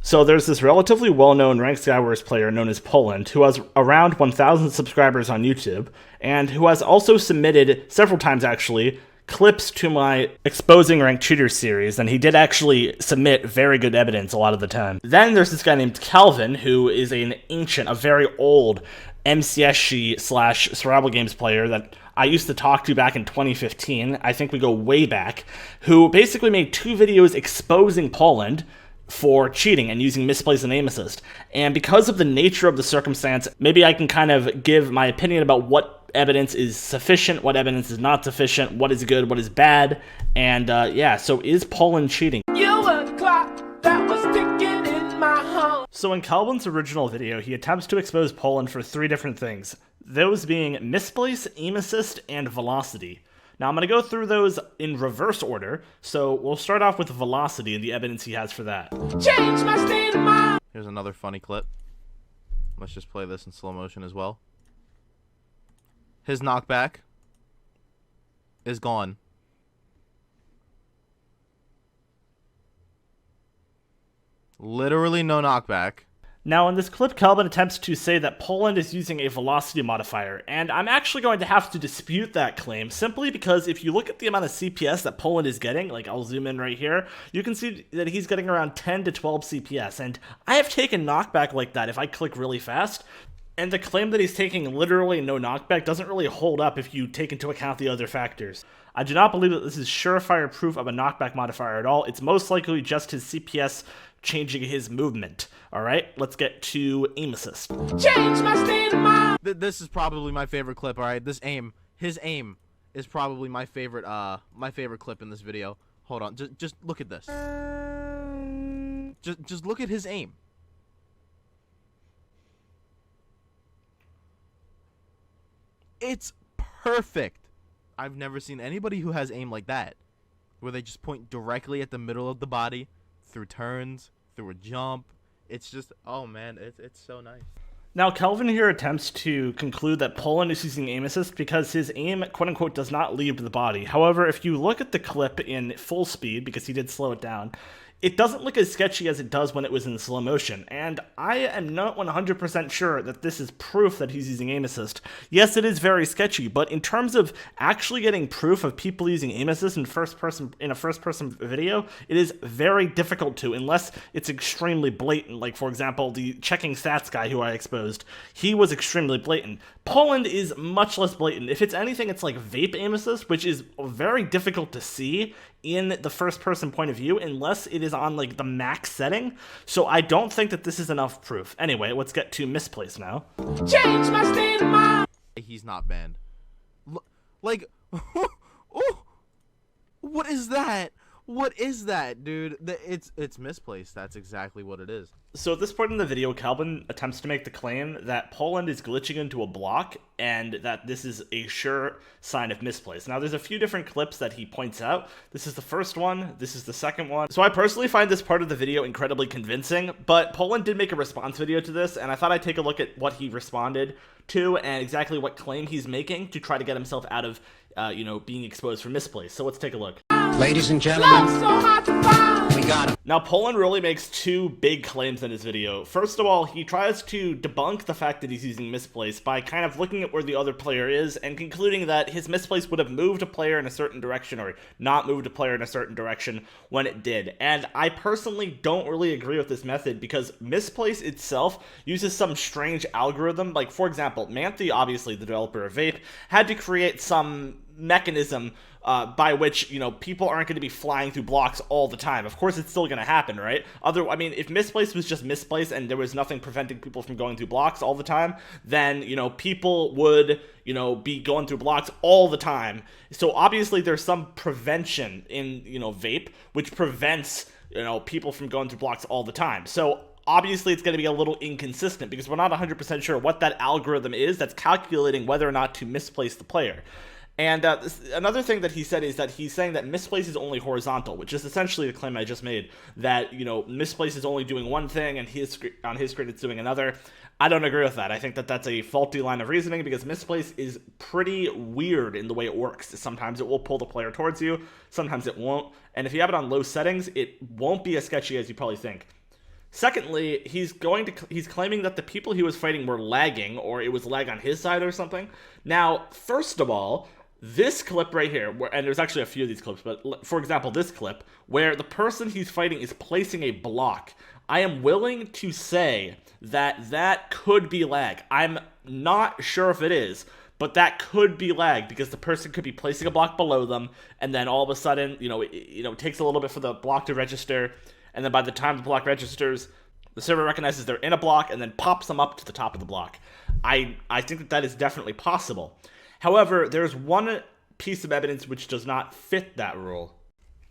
So there's this relatively well-known ranked Skywars player known as Poland who has around 1,000 subscribers on YouTube and who has also submitted, several times actually, clips to my Exposing Ranked Cheaters series, and he did actually submit very good evidence a lot of the time. Then there's this guy named Calvin, who is a very old MCSG / Survival Games player that I used to talk to back in 2015, I think we go way back, who basically made 2 videos exposing Poland for cheating and using Misplace and aim assist. And because of the nature of the circumstance, maybe I can kind of give my opinion about what evidence is sufficient, what evidence is not sufficient, what is good, what is bad, and yeah, so is Poland cheating? You were the clock that was ticking in my home. So in Calvin's original video, he attempts to expose Poland for 3 different things, those being Misplace, aim assist, and velocity. Now I'm going to go through those in reverse order, so we'll start off with velocity and the evidence he has for that. Change my state of mind. Here's another funny clip. Let's just play this in slow motion as well. His knockback is gone. Literally no knockback. Now in this clip, Calvin attempts to say that Poland is using a velocity modifier, and I'm actually going to have to dispute that claim, simply because if you look at the amount of CPS that Poland is getting, like I'll zoom in right here, you can see that he's getting around 10 to 12 CPS, and I have taken knockback like that if I click really fast, and the claim that he's taking literally no knockback doesn't really hold up if you take into account the other factors. I do not believe that this is surefire proof of a knockback modifier at all. It's most likely just his CPS changing his movement. Alright, let's get to aim assist. Change my state of mind. This is probably my favorite clip, alright? His aim is probably my favorite clip in this video. Hold on, just look at this. Just look at his aim. It's perfect. I've never seen anybody who has aim like that, where they just point directly at the middle of the body, through turns, through a jump. It's just, oh man, it's so nice. Now, Calvin here attempts to conclude that Poland is using aim assist because his aim, quote-unquote, does not leave the body. However, if you look at the clip in full speed, because he did slow it down, it doesn't look as sketchy as it does when it was in slow motion, and I am not 100% sure that this is proof that he's using aim assist. Yes, it is very sketchy, but in terms of actually getting proof of people using aim assist in a first-person video, it is very difficult to, unless it's extremely blatant. Like, for example, the checking stats guy who I exposed, he was extremely blatant. Poland is much less blatant. If it's anything, it's like vape aim assist, which is very difficult to see in the first-person point of view, unless it is on like the max setting. So I don't think that this is enough proof. Anyway, let's get to Misplace now. Change my state of mind. He's not banned. Like, oh, what is that? What is that, dude? It's Misplaced. That's exactly what it is. So at this point in the video, Calvin attempts to make the claim that Poland is glitching into a block and that this is a sure sign of Misplace. Now, there's a few different clips that he points out. This is the first one. This is the second one. So I personally find this part of the video incredibly convincing, but Poland did make a response video to this, and I thought I'd take a look at what he responded to and exactly what claim he's making to try to get himself out of, being exposed for Misplace. So let's take a look. Ladies and gentlemen, So hard to find. we got him. Now, Poland really makes 2 big claims in his video. First of all, he tries to debunk the fact that he's using Misplace by kind of looking at where the other player is and concluding that his Misplace would have moved a player in a certain direction or not moved a player in a certain direction when it did. And I personally don't really agree with this method because Misplace itself uses some strange algorithm. Like, for example, Manthe, obviously the developer of Vape, had to create some mechanism by which, people aren't going to be flying through blocks all the time. Of course, it's still going to happen, right? If Misplace was just Misplace and there was nothing preventing people from going through blocks all the time, then, people would, be going through blocks all the time. So obviously there's some prevention in, Vape, which prevents, people from going through blocks all the time. So obviously it's going to be a little inconsistent because we're not 100% sure what that algorithm is that's calculating whether or not to misplace the player. And another thing that he said is that he's saying that Misplace is only horizontal, which is essentially the claim I just made, that, Misplace is only doing one thing and on his screen it's doing another. I don't agree with that. I think that that's a faulty line of reasoning because Misplace is pretty weird in the way it works. Sometimes it will pull the player towards you, sometimes it won't. And if you have it on low settings, it won't be as sketchy as you probably think. Secondly, he's claiming that the people he was fighting were lagging, or it was lag on his side or something. Now, first of all, this clip right here, and there's actually a few of these clips, but for example, this clip, where the person he's fighting is placing a block, I am willing to say that that could be lag. I'm not sure if it is, but that could be lag because the person could be placing a block below them, and then all of a sudden, it takes a little bit for the block to register, and then by the time the block registers, the server recognizes they're in a block and then pops them up to the top of the block. I think that is definitely possible. However, there's one piece of evidence which does not fit that rule.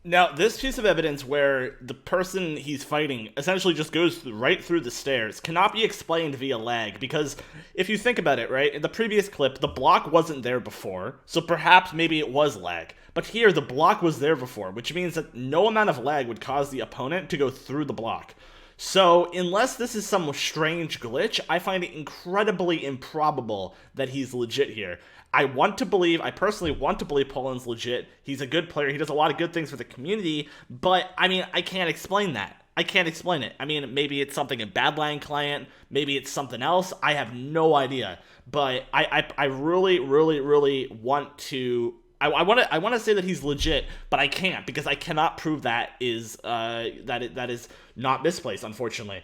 Now, this piece of evidence where the person he's fighting essentially just goes right through the stairs cannot be explained via lag, because if you think about it, right, in the previous clip, the block wasn't there before, so perhaps maybe it was lag. But here, the block was there before, which means that no amount of lag would cause the opponent to go through the block. So, unless this is some strange glitch, I find it incredibly improbable that he's legit here. I personally want to believe Poland's legit. He's a good player. He does a lot of good things for the community, but, I mean, I can't explain that. I can't explain it. I mean, maybe it's something in Badline client, maybe it's something else. I have no idea. But I really, really, really want to... I want to say that he's legit, but I can't, because I cannot prove that is not Misplace, unfortunately.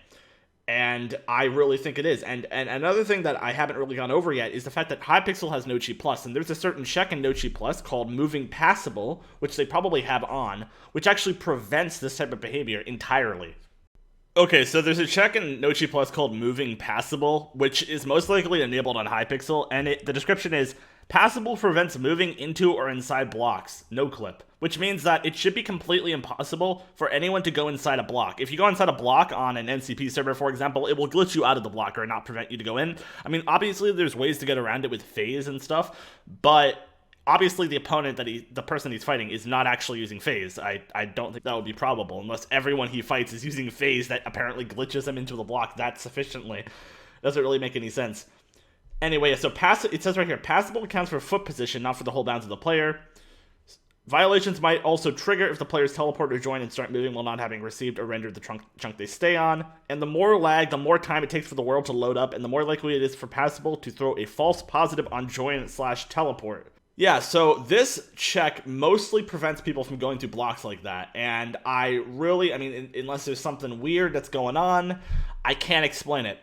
And I really think it is. And another thing that I haven't really gone over yet is the fact that Hypixel has no cheat plus, and there's a certain check in no cheat plus called moving passable, which they probably have on, which actually prevents this type of behavior entirely. Okay, so there's a check in no cheat plus called moving passable, which is most likely enabled on Hypixel, and the description is: passable prevents moving into or inside blocks, no clip, which means that it should be completely impossible for anyone to go inside a block. If you go inside a block on an NCP server, for example, it will glitch you out of the block or not prevent you to go in. I mean, obviously there's ways to get around it with phase and stuff, but obviously the person he's fighting is not actually using phase. I don't think that would be probable unless everyone he fights is using phase that apparently glitches them into the block that sufficiently. Doesn't really make any sense. Anyway, so it says right here, passable accounts for foot position, not for the whole bounds of the player. Violations might also trigger if the players teleport or join and start moving while not having received or rendered the chunk they stay on. And the more lag, the more time it takes for the world to load up, and the more likely it is for passable to throw a false positive on join/teleport. Yeah, so this check mostly prevents people from going through blocks like that, and I mean, unless there's something weird that's going on, I can't explain it.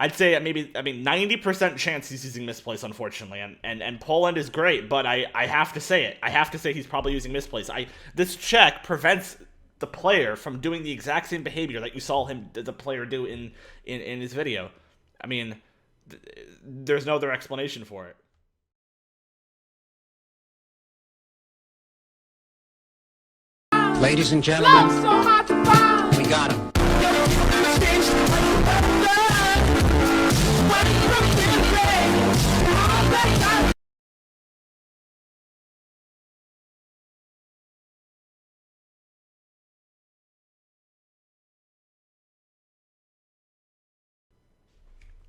I'd say 90% chance he's using Misplace, unfortunately, and Poland is great, but I have to say it. I have to say he's probably using Misplace. This check prevents the player from doing the exact same behavior that you saw the player do in his video. I mean, there's no other explanation for it. Ladies and gentlemen, Love so hard to find. we got him.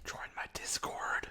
Join my Discord.